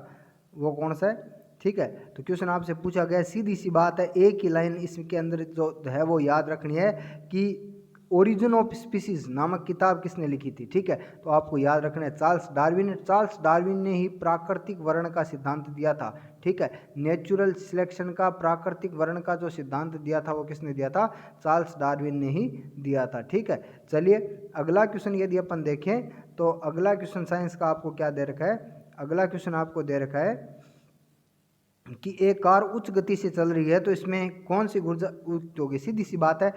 वो कौन सा है? ठीक है, तो क्वेश्चन आपसे पूछा गया है, सीधी सी बात है, एक ही लाइन इसके अंदर जो है वो याद रखनी है कि ओरिजिन ऑफ स्पीसीज नामक किताब किसने लिखी थी? ठीक है, तो आपको याद रखना है चार्ल्स डार्विन। चार्ल्स डार्विन ने ही प्राकृतिक वर्ण का सिद्धांत दिया था, ठीक है। नेचुरल सिलेक्शन का प्राकृतिक वर्ण का जो सिद्धांत दिया था वो किसने दिया था? चार्ल्स डार्विन ने ही दिया था, ठीक है। चलिए अगला क्वेश्चन यदि अपन देखें तो अगला क्वेश्चन साइंस का आपको क्या दे रखा है? अगला क्वेश्चन आपको दे रखा है कि एक कार उच्च गति से चल रही है तो इसमें कौन सी ऊर्जा उच्च होगी? सीधी सी बात है,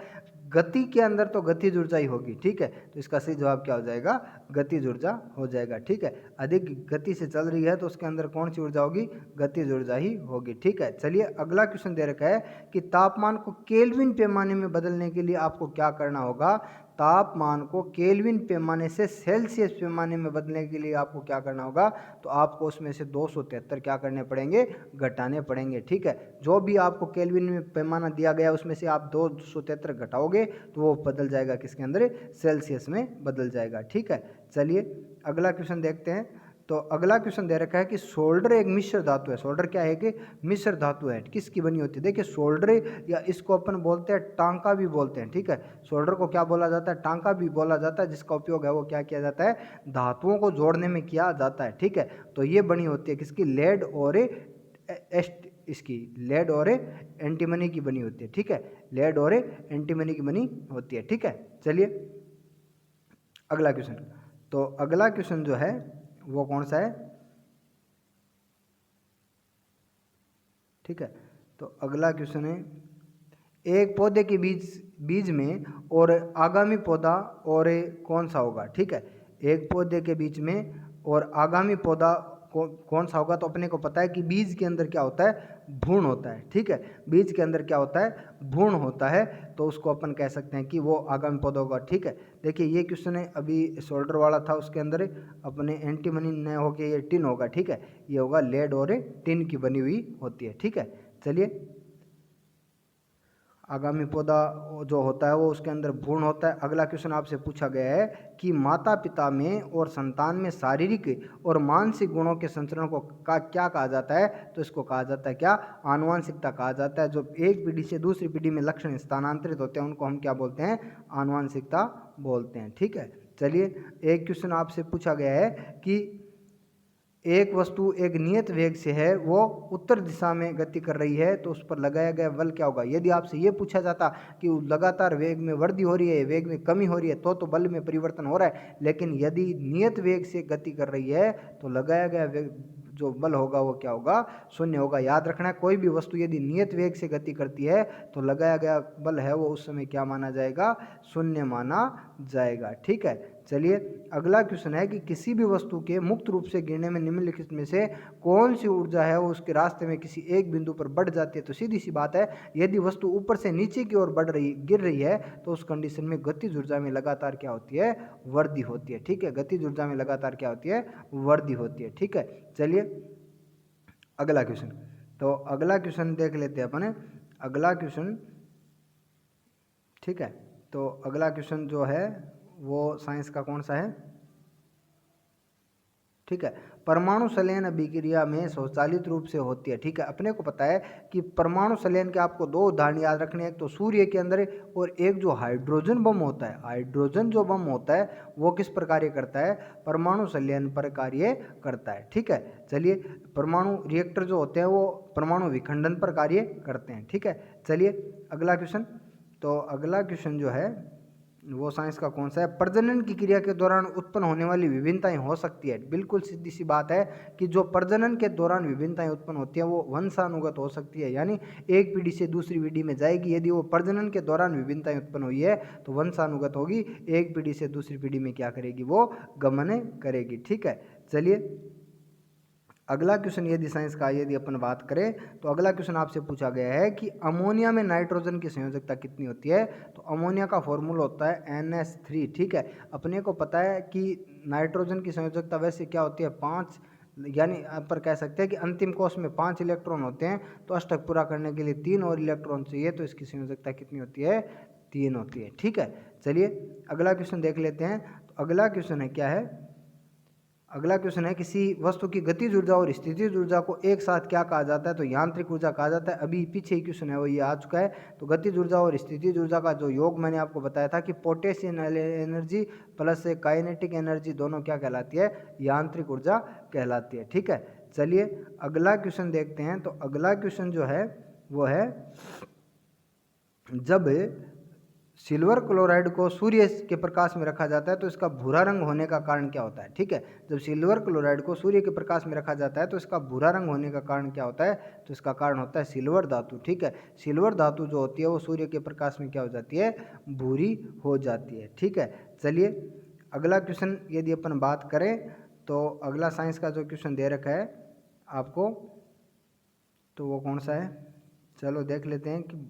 गति के अंदर तो गतिज ऊर्जा ही होगी, ठीक है। तो इसका सही जवाब क्या हो जाएगा? गतिज ऊर्जा हो जाएगा, ठीक है। अधिक गति से चल रही है तो उसके अंदर कौन सी ऊर्जा होगी? गतिज ऊर्जा ही होगी, ठीक है। चलिए अगला क्वेश्चन दे रखा है कि तापमान को केल्विन पैमाने में बदलने के लिए आपको क्या करना होगा? तापमान को केल्विन पैमाने से सेल्सियस पैमाने में बदलने के लिए आपको क्या करना होगा? तो आपको उसमें से 273 क्या करने पड़ेंगे? घटाने पड़ेंगे, ठीक है। जो भी आपको केल्विन में पैमाना दिया गया उसमें से आप 273 घटाओगे तो वो बदल जाएगा किसके अंदर? सेल्सियस में बदल जाएगा, ठीक है। चलिए अगला क्वेश्चन देखते हैं। तो अगला क्वेश्चन दे रखा है कि सोल्डर एक मिश्र धातु है। सोल्डर क्या है? कि मिश्र धातु है। किसकी बनी होती है? देखिए सोल्डर या इसको अपन बोलते हैं टांका भी बोलते हैं, ठीक है। सोल्डर को क्या बोला जाता है? टांका भी बोला जाता है, जिसका उपयोग है वो क्या किया जाता है? धातुओं को जोड़ने में किया जाता है, ठीक है। तो ये बनी होती है किसकी? लेड और इसकी लेड और एंटीमनी की बनी होती है, ठीक है। लेड और एंटीमनी की बनी होती है, ठीक है। चलिए अगला क्वेश्चन। तो अगला क्वेश्चन जो है वो कौन सा है? ठीक है, तो अगला क्वेश्चन है, एक पौधे के बीज में और आगामी पौधा और कौन सा होगा। ठीक है, एक पौधे के बीच में और आगामी पौधा कौन सा होगा। तो अपने को पता है कि बीज के अंदर क्या होता है, भ्रूण होता है। ठीक है, बीज के अंदर क्या होता है, भ्रूण होता है, तो उसको अपन कह सकते हैं कि वो आगामी पौधा होगा। ठीक है, देखिए ये क्वेश्चन है अभी शोल्डर वाला था, उसके अंदर अपने एंटीमनी न होकर ये टिन होगा। ठीक है, ये होगा लेड और टिन की बनी हुई होती है। ठीक है, चलिए आगामी पौधा जो होता है वो उसके अंदर भ्रूण होता है। अगला क्वेश्चन आपसे पूछा गया है कि माता पिता में और संतान में शारीरिक और मानसिक गुणों के संचरण को क्या कहा जाता है। तो इसको कहा जाता है क्या, आनुवांशिकता कहा जाता है। जो एक पीढ़ी से दूसरी पीढ़ी में लक्षण स्थानांतरित होते हैं उनको हम क्या बोलते हैं, आनुवांशिकता बोलते हैं। ठीक है, चलिए एक क्वेश्चन आपसे पूछा गया है कि एक वस्तु एक नियत वेग से है, वो उत्तर दिशा में गति कर रही है, तो उस पर लगाया गया बल क्या होगा। यदि आपसे ये पूछा जाता कि लगातार वेग में वृद्धि हो रही है, वेग में कमी हो रही है, तो बल में परिवर्तन हो रहा है। लेकिन यदि नियत वेग से गति कर रही है तो लगाया गया वेग जो बल होगा वो क्या होगा, शून्य होगा। याद रखना है, कोई भी वस्तु यदि नियत वेग से गति करती है तो लगाया गया बल है वो उस समय क्या माना जाएगा, शून्य माना जाएगा। ठीक है, चलिए अगला क्वेश्चन है कि किसी भी वस्तु के मुक्त रूप से गिरने में निम्नलिखित में से कौन सी ऊर्जा है वो उसके रास्ते में किसी एक बिंदु पर बढ़ जाती है। तो सीधी सी बात है, यदि वस्तु ऊपर से नीचे की ओर गिर रही है तो उस कंडीशन में गतिज ऊर्जा में लगातार क्या होती है, वृद्धि होती है। ठीक है, गतिज ऊर्जा में लगातार क्या होती है, वृद्धि होती है। ठीक है, चलिए अगला क्वेश्चन, तो अगला क्वेश्चन देख लेते हैं अपन। अगला क्वेश्चन, ठीक है, तो अगला क्वेश्चन जो है वो साइंस का कौन सा है। ठीक है, परमाणु संलयन अभिक्रिया में स्वचालित रूप से होती है। ठीक है, अपने को पता है कि परमाणु संलयन के आपको दो उदाहरण याद रखने हैं, एक तो सूर्य के अंदर और एक जो हाइड्रोजन बम होता है। हाइड्रोजन जो बम होता है वो किस पर कार्य करता है, परमाणु संलयन पर कार्य करता है। ठीक है, चलिए परमाणु रिएक्टर जो होते हैं वो परमाणु विखंडन पर कार्य करते हैं। ठीक है, चलिए अगला क्वेश्चन, तो अगला क्वेश्चन जो है वो साइंस का कौन सा है। प्रजनन की क्रिया के दौरान उत्पन्न होने वाली विभिन्नताएं हो सकती है। बिल्कुल सीधी सी बात है कि जो प्रजनन के दौरान विभिन्नताएं उत्पन्न होती हैं वो वंशानुगत हो सकती है, यानी एक पीढ़ी से दूसरी पीढ़ी में जाएगी। यदि वो प्रजनन के दौरान विभिन्नताएं उत्पन्न हुई है तो वंशानुगत होगी, एक पीढ़ी से दूसरी पीढ़ी में क्या करेगी, वो गमन करेगी। ठीक है, चलिए अगला क्वेश्चन यदि साइंस का यदि अपन बात करें तो अगला क्वेश्चन आपसे पूछा गया है कि अमोनिया में नाइट्रोजन की संयोजकता कितनी होती है। तो अमोनिया का फॉर्मूला होता है NH3। ठीक है, अपने को पता है कि नाइट्रोजन की संयोजकता वैसे क्या होती है, 5, यानी पर कह सकते हैं कि अंतिम कोश में 5 इलेक्ट्रॉन होते हैं, तो अष्टक पूरा करने के लिए 3 और इलेक्ट्रॉन चाहिए, तो इसकी संयोजकता कितनी होती है, 3 होती है। ठीक है, चलिए अगला क्वेश्चन देख लेते हैं। तो अगला क्वेश्चन है क्या है, अगला क्वेश्चन है किसी वस्तु की गतिज ऊर्जा और स्थितिज ऊर्जा को एक साथ क्या कहा जाता है। तो यांत्रिक ऊर्जा कहा जाता है। अभी पीछे ही क्वेश्चन है वो ये आ चुका है। तो गतिज ऊर्जा और स्थितिज ऊर्जा का जो योग मैंने आपको बताया था कि potential energy plus kinetic energy दोनों क्या कहलाती है, यांत्रिक ऊर्जा कहलाती है। ठीक है, चलिए अगला क्वेश्चन देखते हैं। तो अगला क्वेश्चन जो है वो है, जब सिल्वर क्लोराइड को सूर्य के प्रकाश में रखा जाता है तो इसका भूरा रंग होने का कारण क्या होता है। ठीक है, जब सिल्वर क्लोराइड को सूर्य के प्रकाश में रखा जाता है तो इसका भूरा रंग होने का कारण क्या होता है। तो इसका कारण होता है सिल्वर धातु। ठीक है, सिल्वर धातु जो होती है वो सूर्य के प्रकाश में क्या हो जाती है, भूरी हो जाती है। ठीक है, चलिए अगला क्वेश्चन यदि अपन बात करें तो अगला साइंस का जो क्वेश्चन दे रखा है आपको, तो वो कौन सा है, चलो देख लेते हैं कि,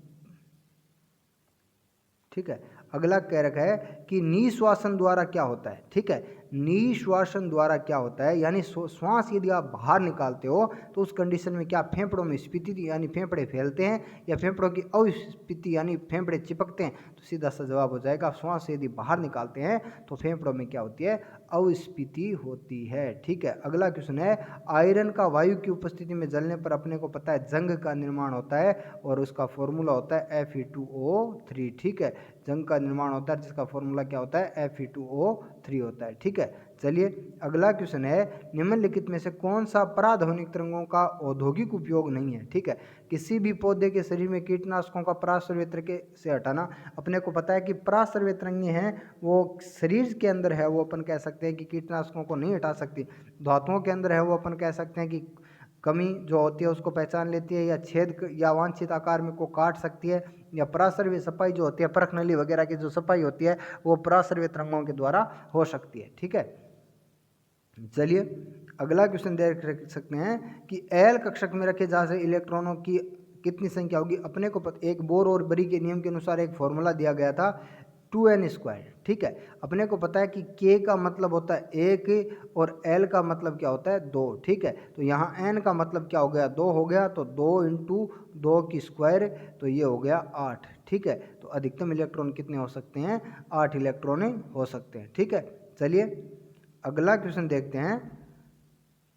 ठीक है, अगला कह रखा है कि निश्वासन द्वारा क्या होता है। ठीक है, निश्वासन द्वारा क्या होता है, यानी श्वास यदि आप बाहर निकालते हो तो उस कंडीशन में क्या फेफड़ों में स्फीति यानी फेफड़े फैलते हैं या फेफड़ों की अस्फीति यानी फेफड़े चिपकते हैं। तो सीधा सा जवाब हो जाएगा, श्वास यदि बाहर निकालते हैं तो फेफड़ों में क्या होती है, अस्फीति होती है। ठीक है, अगला क्वेश्चन है, आयरन का वायु की उपस्थिति में जलने पर अपने को पता है जंग का निर्माण होता है और उसका फॉर्मूला होता है Fe2O3। ठीक है, जंग का निर्माण होता है जिसका फॉर्मूला क्या होता है, Fe2O3 होता है। ठीक है, चलिए अगला क्वेश्चन है, निम्नलिखित में से कौन सा पराध्वनिक तरंगों का औद्योगिक उपयोग नहीं है। ठीक है, किसी भी पौधे के शरीर में कीटनाशकों का पराश्रव्य तरंगे से हटाना। अपने को पता है कि पराश्रव्य तरंगे हैं वो शरीर के अंदर है, वो अपन कह सकते हैं कि कीटनाशकों को नहीं हटा सकती। धातुओं के अंदर है वो अपन कह सकते हैं कि कमी जो होती है उसको पहचान लेती है, या छेद या वांछित आकार में को काट सकती है, या पराश्रव्य सफाई जो होती है, परख नली वगैरह की जो सफाई होती है वो पराश्रव्य तरंगों के द्वारा हो सकती है। ठीक है, चलिए अगला क्वेश्चन देख सकते हैं कि एल कक्षक में रखे जा रहे इलेक्ट्रॉनों की कितनी संख्या होगी। अपने को एक बोर और बरी के नियम के अनुसार एक फॉर्मूला दिया गया था 2n²। ठीक है, अपने को पता है कि k का मतलब होता है 1 और l का मतलब क्या होता है 2। ठीक है, तो यहाँ n का मतलब क्या हो गया 2 हो गया, तो 2 × 2 की स्क्वायर, तो ये हो गया 8। ठीक है, तो अधिकतम इलेक्ट्रॉन कितने हो सकते हैं 8 इलेक्ट्रॉन हो सकते हैं। ठीक है, चलिए अगला क्वेश्चन देखते हैं।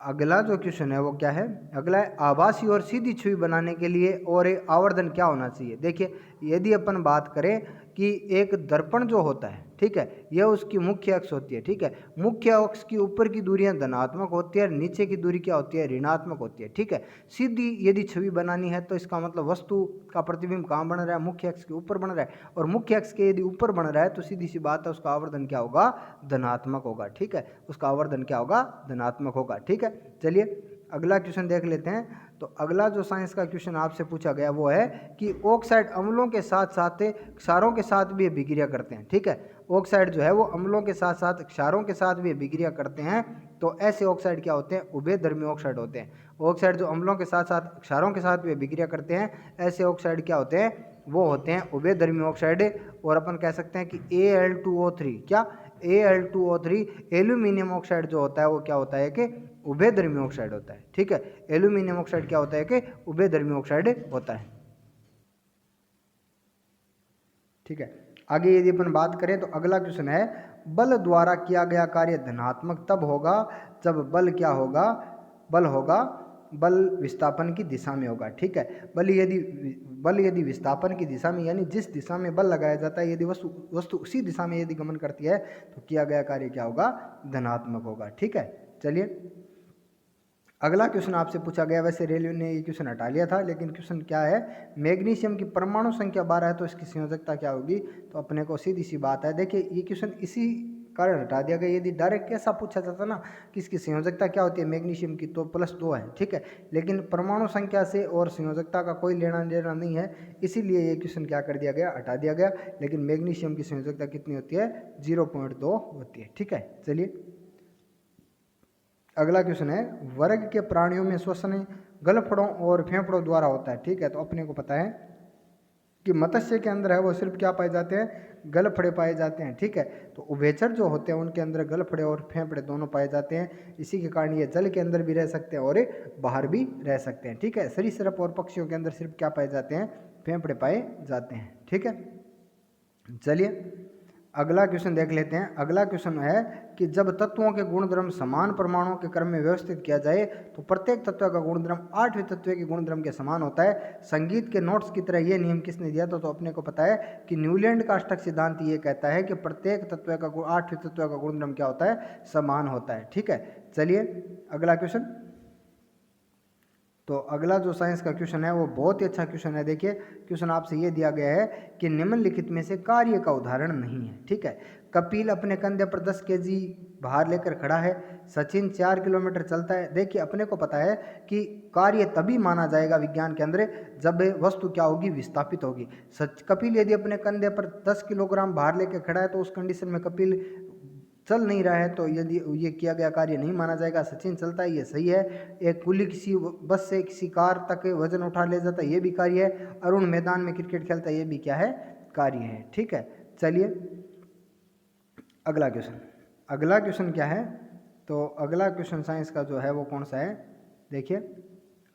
अगला जो क्वेश्चन है वो क्या है, अगला है आभासी और सीधी छवि बनाने के लिए और एक आवर्धन क्या होना चाहिए। देखिए यदि अपन बात करें कि एक दर्पण जो होता है, ठीक है, यह उसकी मुख्य अक्ष होती है। ठीक है, मुख्य अक्ष की ऊपर की दूरियां धनात्मक होती है और नीचे की दूरी क्या होती है ऋणात्मक होती है। ठीक है, सीधी यदि छवि बनानी है तो इसका मतलब वस्तु का प्रतिबिंब कहाँ बन रहा है, मुख्य अक्ष के ऊपर बन रहा है, और मुख्य अक्ष के यदि ऊपर बन रहा है तो सीधी सी बात है उसका आवर्धन क्या होगा धनात्मक होगा। ठीक है, उसका आवर्धन क्या होगा धनात्मक होगा। ठीक है, चलिए अगला क्वेश्चन देख लेते हैं। तो अगला जो साइंस का क्वेश्चन आपसे पूछा गया वो है कि ऑक्साइड अम्लों के साथ साथ क्षारों के साथ भी अभिक्रिया करते हैं। ठीक है, ऑक्साइड जो है वो अम्लों के साथ साथ क्षारों के साथ भी अभिक्रिया करते हैं, तो ऐसे ऑक्साइड क्या होते हैं उभयधर्मी ऑक्साइड होते हैं। ऑक्साइड जो अम्लों के साथ साथ क्षारों के साथ भी अभिक्रिया करते हैं, ऐसे ऑक्साइड क्या होते हैं वो होते हैं उभयधर्मी ऑक्साइड। और अपन कह सकते हैं कि Al2O3 क्या Al2O3 एल्यूमिनियम ऑक्साइड जो होता है वो क्या होता है कि उभयधर्मी ऑक्साइड होता है। ठीक है, एल्यूमिनियम ऑक्साइड क्या होता है कि उभयधर्मी ऑक्साइड होता है। ठीक है, आगे यदि अपन बात करें तो अगला क्वेश्चन है बल द्वारा किया गया कार्य धनात्मक तब होगा जब बल क्या होगा, बल होगा बल विस्थापन की दिशा में होगा। ठीक है, बल यदि विस्थापन की दिशा में यानी जिस दिशा में बल लगाया जाता है यदि वस्तु उसी दिशा में यदि गमन करती है तो किया गया कार्य क्या होगा धनात्मक होगा। ठीक है, चलिए अगला क्वेश्चन आपसे पूछा गया, वैसे रेलवे ने ये क्वेश्चन हटा लिया था, लेकिन क्वेश्चन क्या है मैग्नीशियम की परमाणु संख्या 12 है तो इसकी संयोजकता क्या होगी। तो अपने को सीधी सी बात है, देखिए ये क्वेश्चन इसी कारण हटा दिया गया, यदि डायरेक्ट कैसा पूछा जाता ना कि इसकी संयोजकता क्या होती है मैग्नीशियम की तो +2 है। ठीक है, लेकिन परमाणु संख्या से और संयोजकता का कोई लेना देना नहीं है, इसीलिए ये क्वेश्चन क्या कर दिया गया हटा दिया गया। लेकिन मैग्नीशियम की संयोजकता कितनी होती है 0.2 होती है। ठीक है, चलिए अगला क्वेश्चन है वर्ग के प्राणियों में श्वसन गलफड़ों और फेफड़ों द्वारा होता है। ठीक है, तो अपने को पता है कि मत्स्य के अंदर है वो सिर्फ क्या पाए जाते हैं गलफड़े पाए जाते हैं। ठीक है, तो उभयचर जो होते हैं उनके अंदर गलफड़े और फेफड़े दोनों पाए जाते हैं, इसी के कारण ये जल के अंदर भी रह सकते हैं और बाहर भी रह सकते हैं। ठीक है, सरीसृप और पक्षियों के अंदर सिर्फ क्या पाए जाते हैं फेफड़े पाए जाते हैं। ठीक है, चलिए अगला क्वेश्चन देख लेते हैं। अगला क्वेश्चन है कि जब तत्वों के गुणधर्म समान परमाणुओं के क्रम में व्यवस्थित किया जाए तो प्रत्येक तत्व का गुणधर्म 8वें तत्व के गुणधर्म के समान होता है। संगीत के नोट्स की तरह यह नियम किसने दिया था। तो अपने को पता है कि न्यूलैंड का अष्टक सिद्धांत ये कहता है कि प्रत्येक तत्व का 8वें तत्व का गुणधर्म क्या होता है समान होता है। ठीक है, चलिए अगला क्वेश्चन। तो अगला जो साइंस का क्वेश्चन है वो बहुत ही अच्छा क्वेश्चन है। देखिए क्वेश्चन आपसे ये दिया गया है कि निम्नलिखित में से कार्य का उदाहरण नहीं है। ठीक है, कपिल अपने कंधे पर 10 केजी भार लेकर खड़ा है, सचिन 4 किलोमीटर चलता है। देखिए अपने को पता है कि कार्य तभी माना जाएगा विज्ञान के अंदर जब वस्तु क्या होगी विस्थापित होगी। कपिल यदि अपने कंधे पर 10 किलोग्राम भार लेकर खड़ा है तो उस कंडीशन में कपिल चल नहीं रहा है तो यदि ये किया गया कार्य नहीं माना जाएगा। सचिन चलता है ये सही है, एक कुली किसी बस से किसी कार तक वजन उठा ले जाता है ये भी कार्य है, अरुण मैदान में क्रिकेट खेलता है ये भी क्या है कार्य है। ठीक है, चलिए अगला क्वेश्चन। अगला क्वेश्चन क्या है, तो अगला क्वेश्चन साइंस का जो है वो कौन सा है। देखिए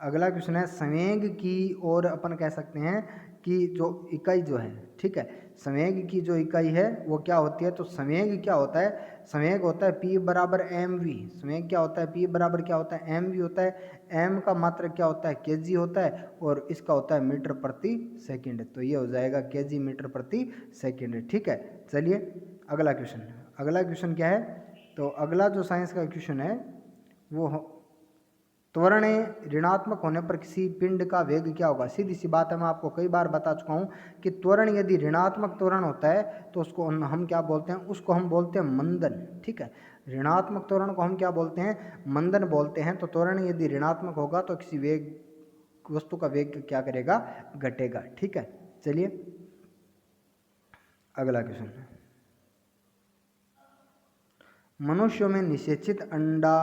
अगला क्वेश्चन है संवेग की, और अपन कह सकते हैं कि जो इकाई जो है, ठीक है, संवेग की जो इकाई है वो क्या होती है। तो संवेग क्या होता है, संवेग होता है P बराबर mv। संवेग क्या होता है P बराबर क्या होता है mv होता है। m का मात्रक क्या होता है kg होता है और इसका होता है मीटर प्रति सेकंड, तो ये हो जाएगा kg मीटर प्रति सेकंड। ठीक है, चलिए अगला क्वेश्चन। अगला क्वेश्चन क्या है, तो अगला जो साइंस का क्वेश्चन है वो त्वरण ऋणात्मक होने पर किसी पिंड का वेग क्या होगा। सीधी सी बात है, मैं आपको कई बार बता चुका हूँ कि त्वरण यदि ऋणात्मक त्वरण होता है तो उसको हम क्या बोलते हैं, उसको हम बोलते हैं मंदन। ठीक है, ऋणात्मक त्वरण को हम क्या बोलते हैं? मंदन बोलते हैं। तो त्वरण यदि ऋणात्मक होगा तो किसी वेग वस्तु का वेग क्या करेगा? घटेगा। ठीक है, चलिए अगला क्वेश्चन। मनुष्यों में निषेचित अंडा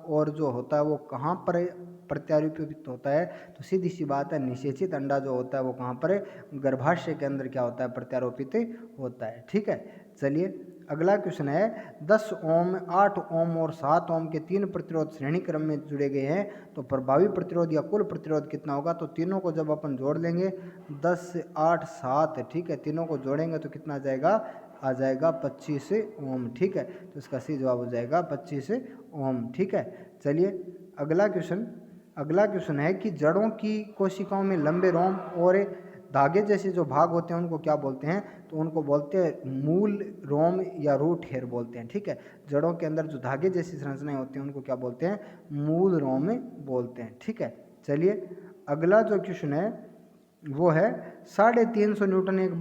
और जो होता है वो कहाँ पर प्रत्यारोपित होता है? तो सीधी सी बात है, निषेचित अंडा जो होता है वो कहाँ पर? गर्भाशय के अंदर क्या होता है? प्रत्यारोपित होता है। ठीक है, चलिए अगला क्वेश्चन है 10 ओम, 8 ओम और 7 ओम के 3 प्रतिरोध श्रेणी क्रम में जुड़े गए हैं, तो प्रभावी प्रतिरोध या कुल प्रतिरोध कितना होगा? तो तीनों को जब अपन जोड़ लेंगे 10, 8, 7, ठीक है, तीनों को जोड़ेंगे तो कितना आ जाएगा? आ जाएगा 25 ओम। ठीक है, तो इसका सही जवाब हो जाएगा 25 ओम। ठीक है, चलिए अगला क्वेश्चन है कि जड़ों की कोशिकाओं में लंबे रोम और धागे जैसे जो भाग होते हैं उनको क्या बोलते हैं? तो उनको बोलते हैं मूल रोम या रूट हेयर बोलते हैं। ठीक है, जड़ों के अंदर जो धागे जैसी संरचनाएं होती हैं उनको क्या बोलते हैं? मूल रोम बोलते हैं। ठीक है, चलिए अगला जो क्वेश्चन है वो है 350 न्यूटन एक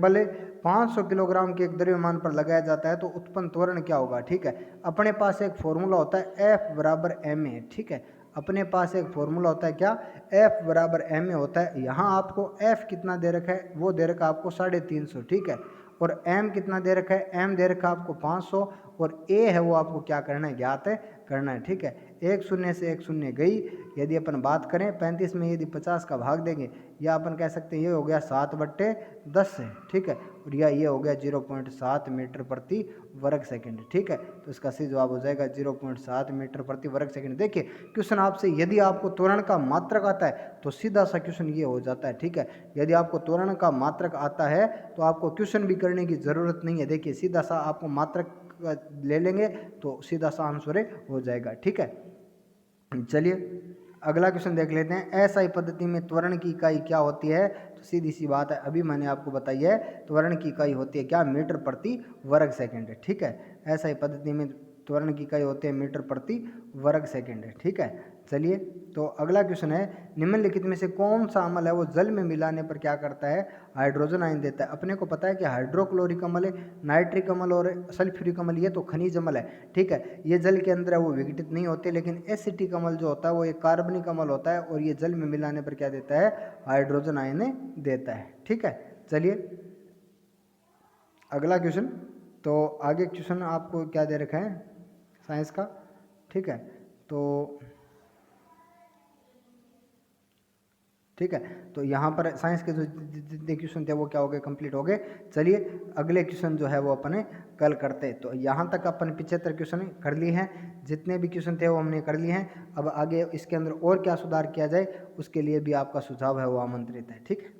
बल है 500 किलोग्राम के एक द्रव्यमान पर लगाया जाता है तो उत्पन्न त्वरण क्या होगा? ठीक है, अपने पास एक फॉर्मूला होता है F बराबर ma। ठीक है, अपने पास एक फॉर्मूला होता है क्या? F बराबर ma होता है। यहाँ आपको F कितना दे रखा है? वो दे रखा है आपको 350। ठीक है, और m कितना दे रखा है? m दे रखा है आपको 500 और a है वो आपको क्या करना है? ज्ञात करना है। ठीक है, एक शून्य से एक शून्य गई। यदि अपन बात करें 35 में यदि 50 का भाग देंगे, या अपन कह सकते हैं ये हो गया 7/10 है। ठीक है, और ये हो गया 0.7 मीटर प्रति वर्ग सेकंड। ठीक है, तो इसका सही जवाब हो जाएगा 0.7 मीटर प्रति वर्ग सेकंड। देखिए क्वेश्चन आपसे यदि आपको त्वरण का मात्रक आता है तो सीधा सा क्वेश्चन ये हो जाता है। ठीक है, यदि आपको त्वरण का मात्रक आता है तो आपको क्वेश्चन भी करने की ज़रूरत नहीं है। देखिए सीधा सा आपको मात्रक ले लेंगे तो सीधा सा आंसर हो जाएगा। ठीक है, चलिए अगला क्वेश्चन देख लेते हैं। एसआई पद्धति में त्वरण की इकाई क्या होती है? तो सीधी सी बात है, अभी मैंने आपको बताई है, त्वरण की इकाई होती है क्या? मीटर प्रति वर्ग सेकंड। ठीक है, एसआई पद्धति में त्वरण की इकाई होती है मीटर प्रति वर्ग सेकंड। ठीक है, चलिए तो अगला क्वेश्चन है निम्नलिखित में से कौन सा अम्ल है वो जल में मिलाने पर क्या करता है? हाइड्रोजन आयन देता है। अपने को पता है कि हाइड्रोक्लोरिक अम्ल है, नाइट्रिक अम्ल और सल्फ्यूरिक अम्ल ये तो खनिज अम्ल है। ठीक है, ये जल के अंदर है वो विघटित नहीं होते, लेकिन एसिटिक अम्ल जो होता है वो एक कार्बनिक अम्ल होता है और ये जल में मिलाने पर क्या देता है? हाइड्रोजन आयन देता है। ठीक है, चलिए अगला क्वेश्चन। तो आगे क्वेश्चन आपको क्या दे रखा है साइंस का? ठीक है, तो ठीक है, तो यहाँ पर साइंस के जो जितने क्वेश्चन थे वो क्या हो गए? कंप्लीट हो गए। चलिए अगले क्वेश्चन जो है वो अपने कल करते हैं। तो यहाँ तक अपन 75 क्वेश्चन कर लिए हैं, जितने भी क्वेश्चन थे वो हमने कर लिए हैं। अब आगे इसके अंदर और क्या सुधार किया जाए उसके लिए भी आपका सुझाव है वो आमंत्रित है। ठीक है।